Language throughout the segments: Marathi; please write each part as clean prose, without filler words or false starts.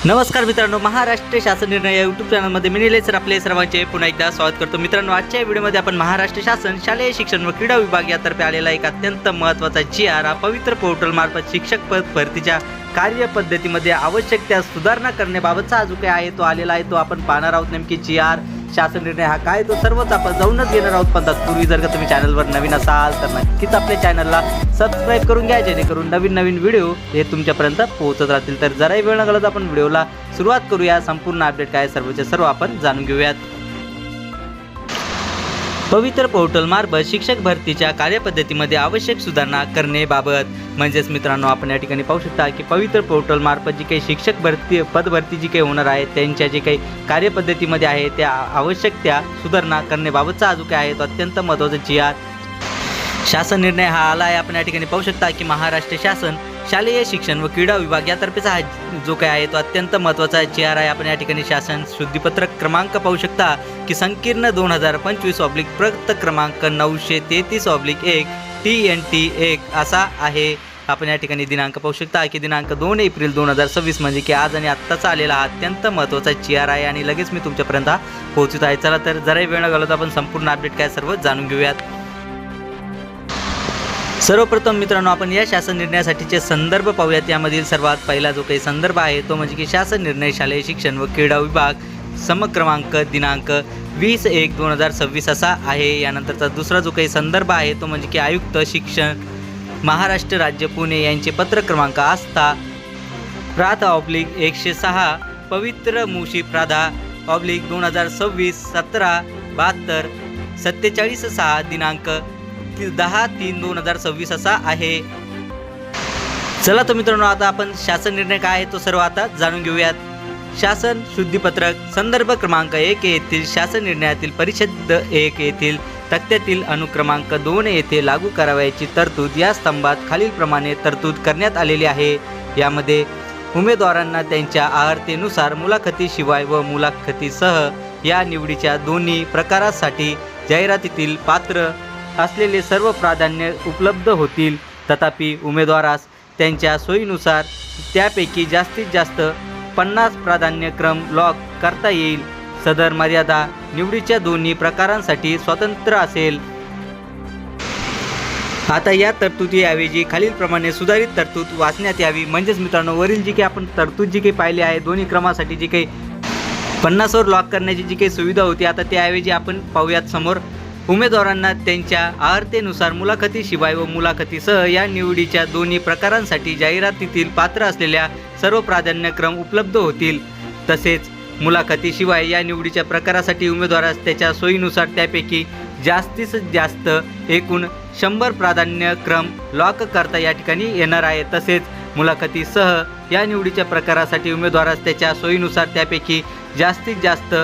नमस्कार मित्रांनो, महाराष्ट्र शासन निर्णय या यूट्यूब चॅनलमध्ये मी निलेश सर आपले सर्वांचे पुन्हा एकदा स्वागत करतो। मित्रांनो, आजच्या व्हिडिओमध्ये आपण महाराष्ट्र शासन शालेय शिक्षण व क्रीडा विभाग यातर्फे आलेला एक अत्यंत महत्त्वाचा GR हा पवित्र पोर्टल मार्फत शिक्षक पद भरतीच्या कार्यपद्धतीमध्ये आवश्यक त्या सुधारणा करण्याबाबतचा हा जो काही आहे तो आलेला आहे तो आपण पाहणार आहोत। नेमकी GR शासन निर्णय हा काय तो सर्वच आपण जाऊनच घेणार आहोत। पण तत्पूर्वी जर का तुम्ही चॅनलवर नवीन असाल तर नक्कीच आपल्या चॅनलला सबस्क्राईब करून घ्या, जेणेकरून नवीन व्हिडिओ हे तुमच्यापर्यंत पोहोचत राहतील। तर जराही वेळ न घालवता आपण व्हिडिओला सुरुवात करूया। संपूर्ण अपडेट काय सर्वचे सर्व आपण जाणून घेऊयात। पवित्र पोर्टल मार्फत शिक्षक भरतीच्या कार्यपद्धतीमध्ये आवश्यक सुधारणा करण्याबाबत म्हणजेच मित्रांनो, आपण या ठिकाणी पाहू शकता की पवित्र पोर्टल मार्फत जी काही शिक्षक भरती पदभरती जी काही होणार आहे त्यांच्या जे काही कार्यपद्धतीमध्ये आहे त्या आवश्यक त्या सुधारणा करण्याबाबतचा हा जो काही आहे तो अत्यंत महत्त्वाचा GR शासन निर्णय हा आला आहे। आपण या ठिकाणी पाहू शकता की महाराष्ट्र शासन शालेय शिक्षण व क्रीडा विभाग यातर्फेचा हा जो काही आहे तो अत्यंत महत्त्वाचा GR आहे। आपण या ठिकाणी शासन शुद्धीपत्रक क्रमांक पाहू शकता की संकीर्ण 2025 प्रत क्रमांक 933/1 TNT 1 असा आहे। आपण या ठिकाणी दिनांक पाहू शकता की दिनांक 2 एप्रिल 2026 म्हणजे की आज आणि आत्ताचा आलेला हा अत्यंत महत्त्वाचा GR आहे आणि लगेच मी तुमच्यापर्यंत पोहोचत आहे। चला तर जराही वेळ न घालवता आपण संपूर्ण अपडेट काय सर्व जाणून घेऊयात। सर्वप्रथम मित्रांनो, आपण या शासन निर्णयासाठीचे संदर्भ पाहूयात। यामधील सर्वात पहिला जो काही संदर्भ आहे तो म्हणजे की शासन निर्णय शालेय शिक्षण व क्रीडा विभाग समक्रमांक दिनांक 20/1/2026 असा आहे। यानंतरचा दुसरा जो काही संदर्भ आहे तो म्हणजे की आयुक्त शिक्षण महाराष्ट्र राज्य पुणे यांचे पत्र क्रमांक आस्था प्राथ/106 पवित्र मुशी प्राधा /2026 17/72 47/6 दिनांक 10/3/2026 असा आहे। चला तर मित्रांनो, आता आपण शासन निर्णय काय आहे तो सर्व आता जाणून घेऊयात। शासन शुद्धीपत्रक संदर्भ क्रमांक 1 येथील शासन निर्णयातील परिच्छेद 1 येथील तक्त्यातील अनुक्रमांक 2 येथे लागू करावयाची तरतूद या स्तंभात खालीलप्रमाणे तरतूद करण्यात आलेली आहे। यामध्ये उमेदवारांना त्यांच्या अर्हतेनुसार मुलाखतीशिवाय व मुलाखतीसह या निवडीच्या दोन्ही प्रकारासाठी जाहिरातीतील पात्र असलेले सर्व प्राधान्य उपलब्ध होतील। तथापि उमेदवारास त्यांच्या सोयीनुसार त्यापैकी जास्तीत जास्त 50 प्राधान्यक्रम लॉक करता येईल। सदर मर्यादा निवडीच्या दोन्ही प्रकारांसाठी स्वतंत्र असेल। आता या तरतुदीऐवजी खालीलप्रमाणे सुधारित तरतूद वाचण्यात यावी। म्हणजेच मित्रांनो, वरील जी काही आपण तरतूद जी काही पाहिली आहे दोन्ही क्रमासाठी जी काही 50वर लॉक करण्याची जी काही सुविधा होती, आता त्याऐवजी आपण पाहूयात समोर उमेदवारांना त्यांच्या अर्हतेनुसार मुलाखतीशिवाय व मुलाखतीसह या निवडीच्या दोन्ही प्रकारांसाठी जाहिरातीतील पात्र असलेल्या सर्व प्राधान्यक्रम उपलब्ध होतील। तसेच मुलाखतीशिवाय या निवडीच्या प्रकारासाठी उमेदवारास त्याच्या सोयीनुसार त्यापैकी जास्तीत जास्त एकूण 100 प्राधान्यक्रम लॉक करता या ठिकाणी येणार आहे। तसेच मुलाखतीसह या निवडीच्या प्रकारासाठी उमेदवारास त्याच्या सोयीनुसार त्यापैकी जास्तीत जास्त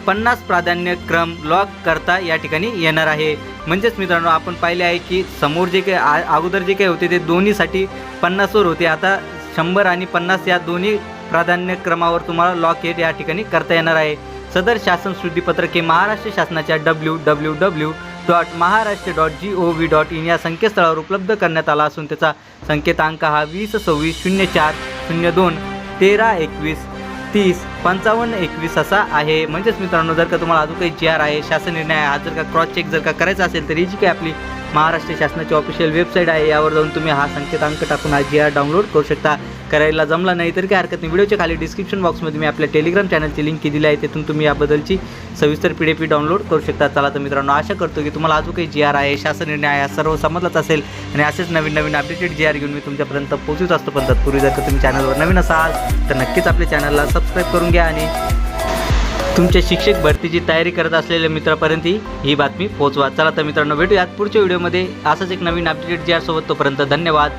50 प्राधान्यक्रम लॉक करता या ठिकाणी येणार आहे। म्हणजेच मित्रांनो, आपण पाहिले आहे की समोर जे काही अगोदर जे काही होते ते दोन्हीसाठी 50वर होते, आता 100 आणि 50 या दोन्ही प्राधान्यक्रमावर तुम्हाला लॉक या ठिकाणी करता येणार आहे। सदर शासन शुद्धीपत्रक हे महाराष्ट्र शासनाच्या www.maharashtra.gov.in या संकेतस्थळावर उपलब्ध करण्यात आला असून त्याचा संकेतांक हा 20/26/04/02/13/21/30/55/21 असा आहे। म्हणजेच मित्रांनो, जर का तुम्हाला अजून काही GR आहे शासन निर्णय आहे, आज जर का क्रॉस चेक जर का करायचा असेल तर ही जी काही आपली महाराष्ट्र शासनाची ऑफिशियल वेबसाईट आहे यावर जाऊन तुम्ही हा संकेतांक टाकून हा GR डाउनलोड करू शकता। करायला जमला नाही तर काही हरकत नाही, व्हिडिओच्या खाली डिस्क्रिप्शन बॉक्समध्ये मी आपल्या टेलिग्राम चॅनलची लिंक दिली आहे, तिथून तुम्ही याबद्दलची सविस्तर PDF डाउनलोड करू शकता। चला तर मित्रांनो, आशा करतो की तुम्हाला अजून काही GR आहे शासन निर्णय आहे सर्व समजलंच असेल आणि असेच नवीन अपडेटेड GR घेऊन मी तुमच्यापर्यंत पोहोचत असतो। पण तत्पूर्वी जर का तुम्ही चॅनलवर नवीन असाल तर नक्कीच आपल्या चॅनलला सबस्क्राईब करून घ्या आणि तुमच्या शिक्षक भरतीची तयारी करत असलेल्या मित्रापर्यंत ही बातमी पोहोचवा। चला तर मित्रांनो, भेटूयात पुढच्या व्हिडिओमध्ये असंच एक नवीन अपडेटेड GR सोबत। तोपर्यंत धन्यवाद।